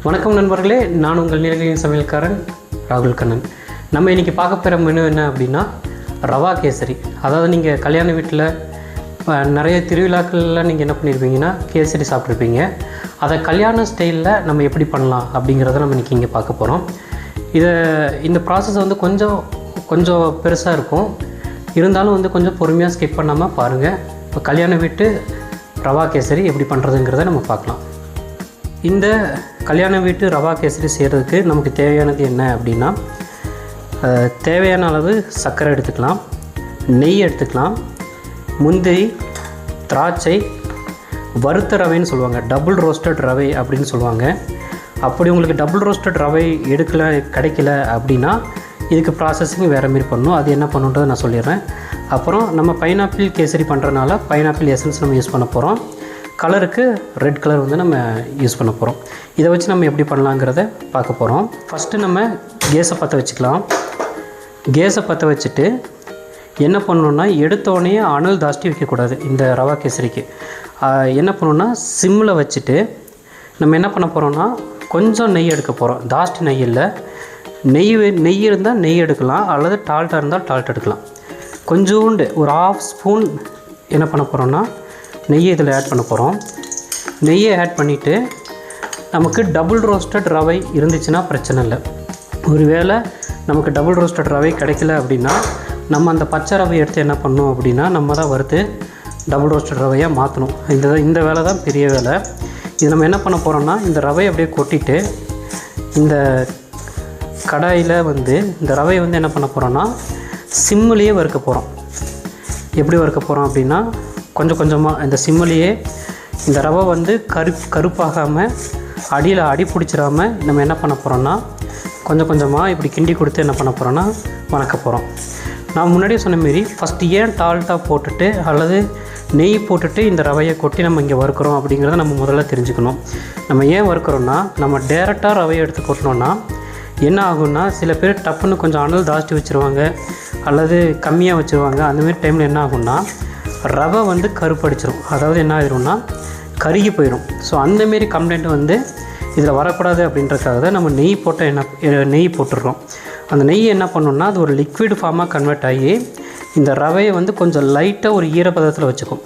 வணக்கம் நண்பர்களே, நான் உங்கள் நீலகிரியின் சமையல்காரன் ராகுல் கண்ணன். நம்ம இன்றைக்கி பார்க்க போகிற மெனு என்ன அப்படின்னா ரவா கேசரி. அதாவது நீங்கள் கல்யாண வீட்டில் நிறைய திருவிழாக்கள்லாம் நீங்கள் என்ன பண்ணியிருப்பீங்கன்னா கேசரி சாப்பிட்ருப்பீங்க. அதை கல்யாண ஸ்டைலில் நம்ம எப்படி பண்ணலாம் அப்படிங்கிறத நம்ம இன்றைக்கி இங்கே பார்க்க போகிறோம். இந்த ப்ராசஸ் வந்து கொஞ்சம் பெருசாக இருக்கும். இருந்தாலும் வந்து கொஞ்சம் பொறுமையாக ஸ்கிப் பண்ணாமல் பாருங்கள். இப்போ கல்யாண வீட்டு ரவா கேசரி எப்படி பண்ணுறதுங்கிறத நம்ம பார்க்கலாம். இந்த கல்யாண வீட்டு ரவா கேசரி செய்கிறதுக்கு நமக்கு தேவையானது என்ன அப்படின்னா, தேவையான அளவு சர்க்கரை எடுத்துக்கலாம், நெய் எடுத்துக்கலாம், முந்திரி, திராட்சை, வறுத்த ரவைன்னு சொல்லுவாங்க, டபுள் ரோஸ்டட் ரவை அப்படின்னு சொல்லுவாங்க. அப்படி உங்களுக்கு டபுள் ரோஸ்டட் ரவை கிடைக்கல அப்படின்னா இதுக்கு ப்ராசஸிங் வேறு மாரி பண்ணணும். அது என்ன பண்ணுன்றதை நான் சொல்லிடுறேன். அப்புறம் நம்ம பைனாப்பிள் கேசரி பண்ணுறதுனால பைனாப்பிள் எசன்ஸ் நம்ம யூஸ் பண்ண போகிறோம். கலருக்கு ரெட் கலர் வந்து நம்ம யூஸ் பண்ண போகிறோம். இதை வச்சு நம்ம எப்படி பண்ணலாங்கிறத பார்க்க போகிறோம். ஃபஸ்ட்டு நம்ம கேஸை பற்ற வச்சுக்கலாம். கேஸை பற்ற வச்சுட்டு என்ன பண்ணணுன்னா, எடுத்தோடனே அனல் ஜாஸ்தி வைக்கக்கூடாது. இந்த ரவா கேசரிக்கு என்ன பண்ணணுன்னா, சிம்மில் வச்சுட்டு நம்ம என்ன பண்ண போகிறோன்னா, கொஞ்சம் நெய் எடுக்க போகிறோம். ஜாஸ்தி நெய் இல்லை, நெய் இருந்தால் நெய் எடுக்கலாம், அல்லது டால்ட்டாக இருந்தால் டால்ட் எடுக்கலாம். கொஞ்சோண்டு ஒரு 1/2 ஸ்பூன் என்ன பண்ண போகிறோன்னா நெய்யை இதில் ஆட் பண்ண போகிறோம். நெய்யை ஆட் பண்ணிவிட்டு நமக்கு டபுள் ரோஸ்டட் ரவை இருந்துச்சுன்னா பிரச்சனை இல்லை. ஒருவேளை நமக்கு டபுள் ரோஸ்டட் ரவை கிடைக்கல அப்படின்னா நம்ம அந்த பச்சை ரவை எடுத்து என்ன பண்ணணும் அப்படின்னா, நம்ம தான் வறுத்து டபுள் ரோஸ்டட் ரவையாக மாற்றணும். இந்த வேலை தான் பெரிய வேலை. இது நம்ம என்ன பண்ண போகிறோம்னா, இந்த ரவையை அப்படியே கொட்டிட்டு இந்த கடாயில் வந்து இந்த ரவையை வந்து என்ன பண்ண போகிறோன்னா சிம்மிலேயே வறுக்க போகிறோம். எப்படி வறுக்க போகிறோம் அப்படின்னா, கொஞ்சம் கொஞ்சமாக இந்த சிம்மிலேயே இந்த ரவை வந்து கருப்பாகாமல் அடியில் அடி பிடிச்சிடாமல் நம்ம என்ன பண்ண போகிறோன்னா, கொஞ்சம் கொஞ்சமாக இப்படி கிண்டி கொடுத்து என்ன பண்ண போகிறோன்னா வணக்க போகிறோம். நான் முன்னாடியே சொன்ன மாரி ஃபஸ்ட்டு ஏன் டால்ட்டாக போட்டுட்டு அல்லது நெய் போட்டுட்டு இந்த ரவையை கொட்டி நம்ம இங்கே வறுக்கிறோம் அப்படிங்கிறத நம்ம முதல்ல தெரிஞ்சுக்கணும். நம்ம ஏன் வறுக்கிறோன்னா, நம்ம டேரெக்டாக ரவையை எடுத்து கொட்டினோன்னா என்ன ஆகும்னா, சில பேர் டப்புன்னு கொஞ்சம் அனல் ஜாஸ்தி வச்சுருவாங்க அல்லது கம்மியாக வச்சுருவாங்க. அந்தமாரி டைமில் என்ன ஆகும்னா ரவை வந்து கருப்படிச்சிடும். அதாவது என்ன ஆகிடும்னா கருகி போயிடும். ஸோ அந்தமாரி கம்ப்ளைண்ட் வந்து இதில் வரக்கூடாது அப்படின்றதுக்காக தான் நம்ம நெய் போட்டுடுறோம். அந்த நெய் என்ன பண்ணோம்னா, அது ஒரு லிக்விட் ஃபார்மாக கன்வெர்ட் ஆகி இந்த ரவையை வந்து கொஞ்சம் லைட்டாக ஒரு ஈரப்பதத்தில் வச்சுக்கும்.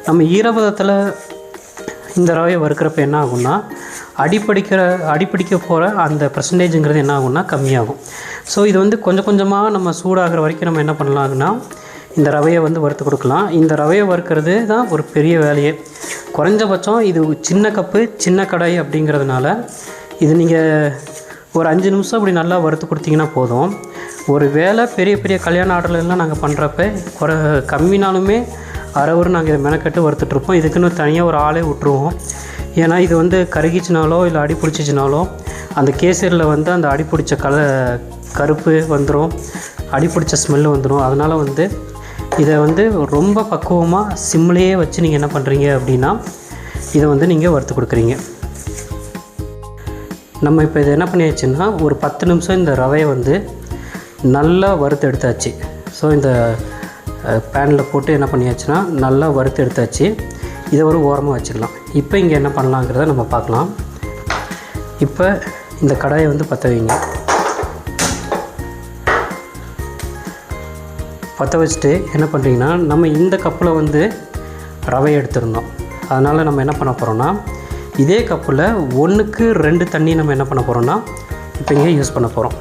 நம்ம ஈரப்பதத்தில் இந்த ரவையை வறுக்கிறப்ப என்ன ஆகும்னா, அடிப்பிடிக்க போகிற அந்த பர்சன்டேஜுங்கிறது என்ன ஆகும்னா கம்மியாகும். ஸோ இது வந்து கொஞ்சம் கொஞ்சமாக நம்ம சூடாகிற வரைக்கும் நம்ம என்ன பண்ணலாம்னா இந்த ரவையை வந்து வறுத்து கொடுக்கலாம். இந்த ரவையை வறுக்கிறது தான் ஒரு பெரிய வேலையே. குறைஞ்சபட்சம் இது சின்ன கப்பு சின்ன கடாய் அப்படிங்கிறதுனால இது நீங்கள் ஒரு 5 நிமிஷம் அப்படி நல்லா வறுத்து கொடுத்தீங்கன்னா போதும். ஒரு வேளை பெரிய கல்யாண ஆர்டர்லாம் நாங்கள் பண்ணுறப்ப கம்மினாலுமே அரைவர் நாங்கள் இதை மெனக்கட்டு வறுத்துட்ருப்போம். இதுக்குன்னு தனியாக ஒரு ஆளே விட்டுருவோம். ஏன்னா இது வந்து கருகிச்சினாலோ இல்லை அடி பிடிச்சிச்சினாலோ அந்த கேசரியில் வந்து அந்த அடி பிடிச்ச கருப்பு வந்துடும், அடி பிடிச்ச ஸ்மெல்லு வந்துடும். அதனால் வந்து இதை வந்து ரொம்ப பக்குவமாக சிம்லேயே வச்சு நீங்கள் என்ன பண்ணுறீங்க அப்படின்னா இதை வந்து நீங்கள் வறுத்து கொடுக்குறீங்க. நம்ம இப்போ இதை என்ன பண்ணியாச்சுன்னா, ஒரு 10 நிமிஷம் இந்த ரவையை வந்து நல்லா வறுத்து எடுத்தாச்சு. ஸோ இந்த பேனில் போட்டு என்ன பண்ணியாச்சுன்னா நல்லா வறுத்து எடுத்தாச்சு. இதை ஒரு ஓரமாக வச்சுக்கலாம். இப்போ இங்கே என்ன பண்ணலாங்கிறத நம்ம பார்க்கலாம். இப்போ இந்த கடாயை வந்து பற்ற வைங்க. பற்ற வச்சுட்டு என்ன பண்ணுறீங்கன்னா, நம்ம இந்த கப்பில் வந்து ரவை எடுத்துருந்தோம். அதனால் நம்ம என்ன பண்ண போகிறோன்னா, இதே கப்பில் 1க்கு 2 தண்ணி நம்ம என்ன பண்ண போகிறோன்னா இப்போ இங்கே யூஸ் பண்ண போகிறோம்.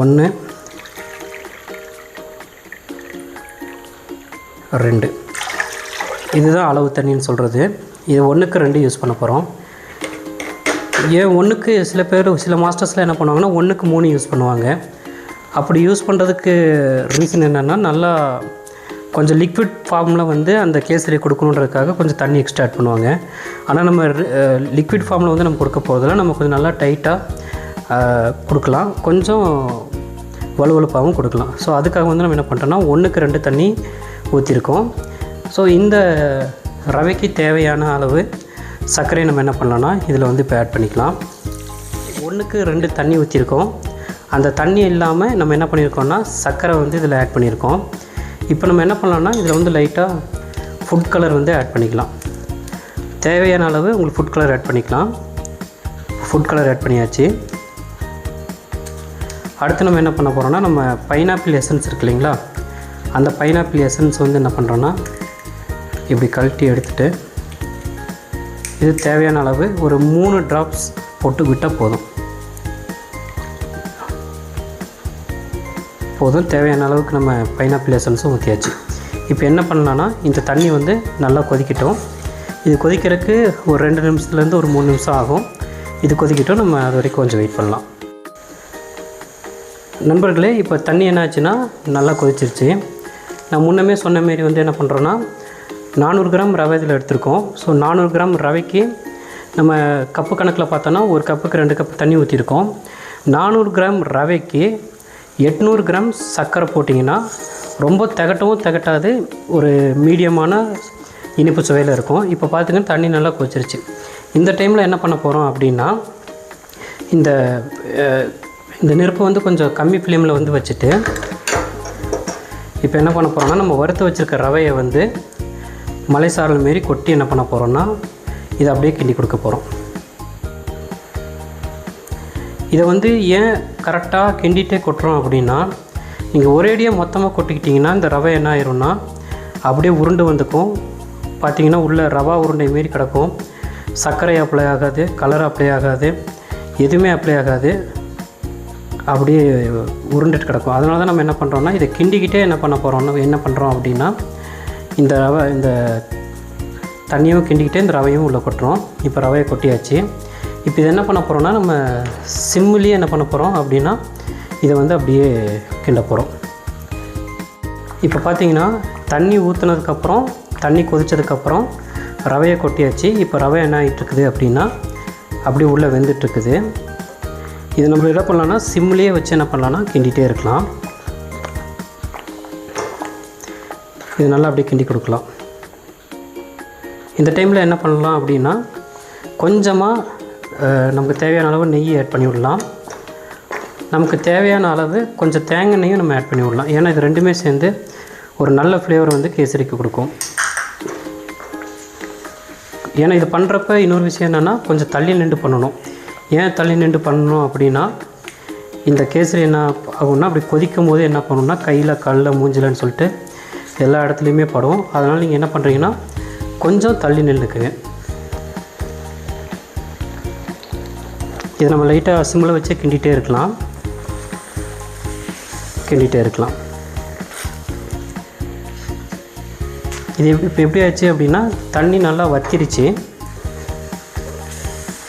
ஒன்று 2 இதுதான் அளவு தண்ணின்னு சொல்கிறது. இது 1க்கு 2 யூஸ் பண்ண போகிறோம். ஏன் 1க்கு சில மாஸ்டர்ஸில் என்ன பண்ணுவாங்கன்னா 1க்கு 3 யூஸ் பண்ணுவாங்க. அப்படி யூஸ் பண்ணுறதுக்கு ரீசன் என்னென்னா, நல்லா கொஞ்சம் லிக்விட் ஃபார்மில் வந்து அந்த கேசரி கொடுக்கணுன்றதுக்காக கொஞ்சம் தண்ணி எக்ஸ்ட்ரா ஆட் பண்ணுவாங்க. ஆனால் நம்ம லிக்விட் ஃபார்மில் வந்து நம்ம கொடுக்க போகிறதில்ல. நம்ம கொஞ்சம் நல்லா டைட்டாக கொடுக்கலாம், கொஞ்சம் வலுவலுப்பாகவும் கொடுக்கலாம். ஸோ அதுக்காக வந்து நம்ம என்ன பண்ணுறோன்னா 1க்கு 2 தண்ணி ஊற்றிருக்கோம். ஸோ இந்த ரவைக்கு தேவையான அளவு சர்க்கரையை நம்ம என்ன பண்ணலாம்னா இதில் வந்து இப்போ ஆட் பண்ணிக்கலாம். 1க்கு 2 தண்ணி ஊற்றிருக்கோம். அந்த தண்ணி இல்லாமல் நம்ம என்ன பண்ணியிருக்கோம்னா சர்க்கரை வந்து இதில் ஆட் பண்ணியிருக்கோம். இப்போ நம்ம என்ன பண்ணலாம்னா இதில் வந்து லைட்டாக ஃபுட் கலர் வந்து ஆட் பண்ணிக்கலாம். தேவையான அளவு உங்களுக்கு ஃபுட் கலர் ஆட் பண்ணிக்கலாம். ஃபுட் கலர் ஆட் பண்ணியாச்சு. அடுத்து நம்ம என்ன பண்ண போகிறோம்னா நம்ம பைனாப்பிள் எசன்ஸ் இருக்கு இல்லைங்களா, அந்த பைனாப்பிள் எசன்ஸ் வந்து என்ன பண்ணுறோன்னா இப்படி கழட்டி எடுத்துகிட்டு இது தேவையான அளவு ஒரு 3 ட்ராப்ஸ் போட்டு விட்டால் போதும். தேவையான அளவுக்கு நம்ம பைனாப்பிள் எசன்ஸும் ஊற்றியாச்சு. இப்போ என்ன பண்ணலான்னா இந்த தண்ணி வந்து நல்லா கொதிக்கட்டும். இது கொதிக்கிறதுக்கு ஒரு 2 நிமிஷத்துலேருந்து ஒரு 3 நிமிஷம் ஆகும். இது கொதிக்கட்டும், நம்ம அது வரைக்கும் கொஞ்சம் வெயிட் பண்ணலாம். நண்பர்களே, இப்போ தண்ணி என்ன ஆச்சுன்னா நல்லா கொதிச்சிருச்சு. நான் முன்னமே சொன்ன மாரி வந்து என்ன பண்ணுறோன்னா 400 கிராம் ரவை இதில் எடுத்திருக்கோம். ஸோ 400 கிராம் ரவைக்கு நம்ம கப்பு கணக்கில் பார்த்தோன்னா ஒரு கப்புக்கு 2 கப்பு தண்ணி ஊற்றிருக்கோம். 400 கிராம் ரவைக்கு 800 கிராம் சர்க்கரை போட்டிங்கன்னா ரொம்ப திகட்டாது, ஒரு மீடியமான இனிப்பு சுவையில் இருக்கும். இப்போ பார்த்திங்கன்னா தண்ணி நல்லா கொதிச்சிருச்சு. இந்த டைமில் என்ன பண்ண போகிறோம் அப்படின்னா இந்த நெருப்பு வந்து கொஞ்சம் கம்மி ஃப்ளேமில் வந்து வச்சுட்டு இப்போ என்ன பண்ண போகிறோம்னா நம்ம வறுத்து வச்சுருக்க ரவையை வந்து மலைசாரல் மாரி கொட்டி என்ன பண்ண போகிறோன்னா இதை அப்படியே கிண்டி கொடுக்க போகிறோம். இதை வந்து ஏன் கரெக்டாக கிண்டிகிட்டே கொட்டுறோம் அப்படின்னா நீங்கள் ஒரேடியாக மொத்தமாக கொட்டிக்கிட்டிங்கன்னா இந்த ரவை என்ன ஆயிரும்னா அப்படியே உருண்டு வந்துக்கும். பார்த்திங்கன்னா உள்ளே ரவா உருண்டை மாரி கிடக்கும். சர்க்கரை அப்ளை ஆகாது, கலர் அப்ளை ஆகாது, எதுவுமே அப்ளை ஆகாது, அப்படியே உருண்டுட்டு கிடக்கும். அதனால தான் நம்ம என்ன பண்ணுறோன்னா இதை கிண்டிக்கிட்டே என்ன பண்ணுறோம் அப்படின்னா இந்த தண்ணியும் கிண்டிக்கிட்டே இந்த ரவையும் உள்ளே கொட்டுறோம். இப்போ ரவையை கொட்டியாச்சு. இப்போ இதை என்ன பண்ண போகிறோன்னா நம்ம சிம்மிலேயே என்ன பண்ண போகிறோம் அப்படின்னா இதை வந்து அப்படியே கிண்ட போகிறோம். இப்போ பார்த்திங்கன்னா தண்ணி ஊற்றுனதுக்கப்புறம் தண்ணி கொதித்ததுக்கப்புறம் ரவையை கொட்டியாச்சு. இப்போ ரவை என்ன ஆகிட்டுருக்குது அப்படின்னா அப்படியே உள்ளே வெந்துட்டுருக்குது. இது நம்ம என்ன பண்ணலான்னா சிம்லேயே வச்சு என்ன பண்ணலான்னா கிண்டிகிட்டே இருக்கலாம். இது நல்லா அப்படியே கிண்டி கொடுக்கலாம். இந்த டைமில் என்ன பண்ணலாம் அப்படின்னா கொஞ்சமாக நமக்கு தேவையான அளவு நெய் ஆட் பண்ணி விடலாம். நமக்கு தேவையான அளவு கொஞ்சம் தேங்காய் எண்ணெயும் நம்ம ஆட் பண்ணி விடலாம். ஏன்னா இது ரெண்டுமே சேர்ந்து ஒரு நல்ல ஃப்ளேவர் வந்து கேசரிக்கு கொடுக்கும். ஏன்னா இது பண்ணுறப்ப இன்னொரு விஷயம் என்னென்னா கொஞ்சம் தள்ளி நின்று பண்ணணும். ஏன் தள்ளி நின்று பண்ணணும் அப்படின்னா இந்த கேசரி என்ன ஆகும்னா அப்படி கொதிக்கும் போது என்ன பண்ணணும்னா கையில் கல்லில் மூஞ்சிலன்னு சொல்லிட்டு எல்லா இடத்துலையுமே படும். அதனால் நீங்கள் என்ன பண்ணுறீங்கன்னா கொஞ்சம் தள்ளி நின்றுக்குங்க. இதை நம்ம லைட்டாக சிம்மில் வச்சு கிண்டிகிட்டே இருக்கலாம். இது இப்போ எப்படி ஆச்சு அப்படின்னா தண்ணி நல்லா வத்திருச்சு.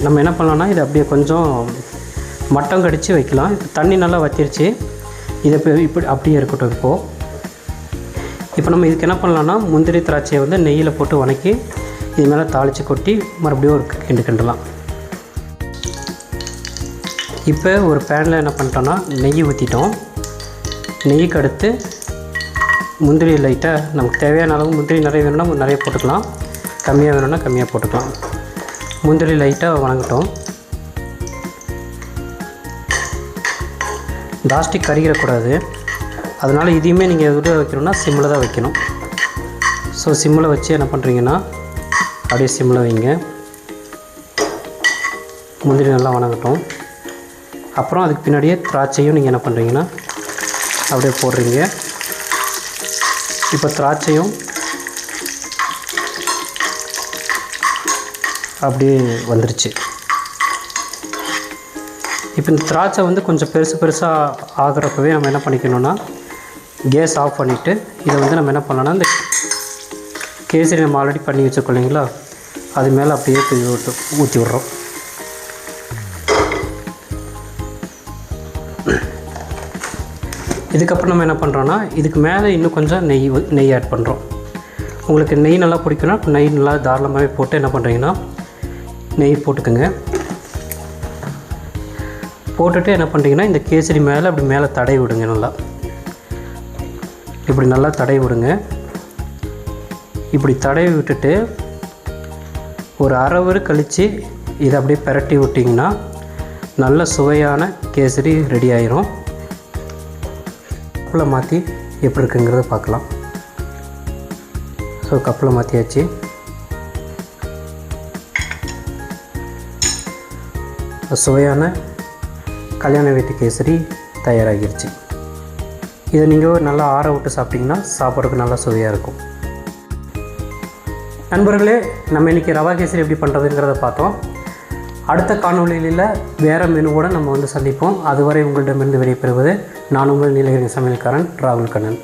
நம்ம என்ன பண்ணலாம்னா இதை அப்படியே கொஞ்சம் மட்டம் கடித்து வைக்கலாம். தண்ணி நல்லா வத்திருச்சு. இதை இப்படி அப்படியே இருக்கட்டும். இப்போ நம்ம இதுக்கு என்ன பண்ணலான்னா முந்திரி திராட்சையை வந்து நெய்யில் போட்டு வணக்கி இது மேலே தாளித்து கொட்டி மறுபடியும் ஒரு கிண்டலாம். இப்போ ஒரு பேனில் என்ன பண்ணிட்டோன்னா நெய் ஊற்றிட்டோம். நெய்க்கு அடுத்து முந்திரி லைட்டாக நமக்கு தேவையான அளவு முந்திரி நிறைய வேணும்னா நிறைய போட்டுக்கலாம், கம்மியாக வேணும்னா கம்மியாக போட்டுக்கலாம். முந்திரி லைட்டாக வணங்கட்டும். ஜாஸ்தி கறிகிடக்கூடாது. அதனால் இதையுமே நீங்கள் எதுவும் வைக்கணும்னா சிம்மில் தான் வைக்கணும். ஸோ சிம்மில் வச்சு என்ன பண்ணுறீங்கன்னா அப்படியே சிம்மில் வைங்க. முந்திரி நல்லா வணங்கட்டும். அப்புறம் அதுக்கு பின்னாடியே திராட்சையும் நீங்கள் என்ன பண்ணுறீங்கன்னா அப்படியே போடுறீங்க. இப்போ திராட்சையும் அப்படியே வந்துருச்சு. இப்போ இந்த திராட்சை வந்து கொஞ்சம் பெருசாக ஆகிறப்பவே நம்ம என்ன பண்ணிக்கணும்னா கேஸ் ஆஃப் பண்ணிவிட்டு இதை வந்து நம்ம என்ன பண்ணலாம்னா இந்த கேசரி நம்ம ஆல்ரெடி பண்ணி வச்சுருக்கோம் இல்லைங்களா, அது மேலே அப்படியே ஊற்றி விட்றோம். இதுக்கப்புறம் நம்ம என்ன பண்ணுறோன்னா இதுக்கு மேலே இன்னும் கொஞ்சம் நெய் ஆட் பண்ணுறோம். உங்களுக்கு நெய் நல்லா பிடிக்குன்னா நெய் நல்லா தாராளமாகவே போட்டு என்ன பண்ணுறீங்கன்னா நெய் போட்டுக்கோங்க. போட்டுட்டு என்ன பண்ணுறீங்கன்னா இந்த கேசரி மேலே அப்படி மேலே தடவி விடுங்க. நல்லா இப்படி நல்லா தடவி விடுங்க. இப்படி தடவி விட்டுட்டு ஒரு அரை ஹவர் கழித்து இதை அப்படியே பிரட்டி விட்டிங்கன்னா நல்ல சுவையான கேசரி ரெடி ஆயிரும். கப்பில் மாற்றி எப்படி இருக்குங்கிறத பார்க்கலாம். ஸோ கப்பில் மாற்றியாச்சு. சுவையான கல்யாண வீட்டு கேசரி தயாராகிருச்சு. இதை நீங்கள் நல்லா ஆற விட்டு சாப்பிட்டிங்கன்னா சாப்பிட்றதுக்கு நல்லா சுவையாக இருக்கும். நண்பர்களே, நம்ம இன்றைக்கி ரவா கேசரி எப்படி பண்ணுறதுங்கிறத பார்த்தோம். அடுத்த காணொளியில் வேறு மெனுவோடு நம்ம சந்திப்போம். அதுவரை உங்களிடமிருந்து விடைபெறுவது நான் உங்கள் நீலகிரி சமையல்காரன் ராகுல் கண்ணன்.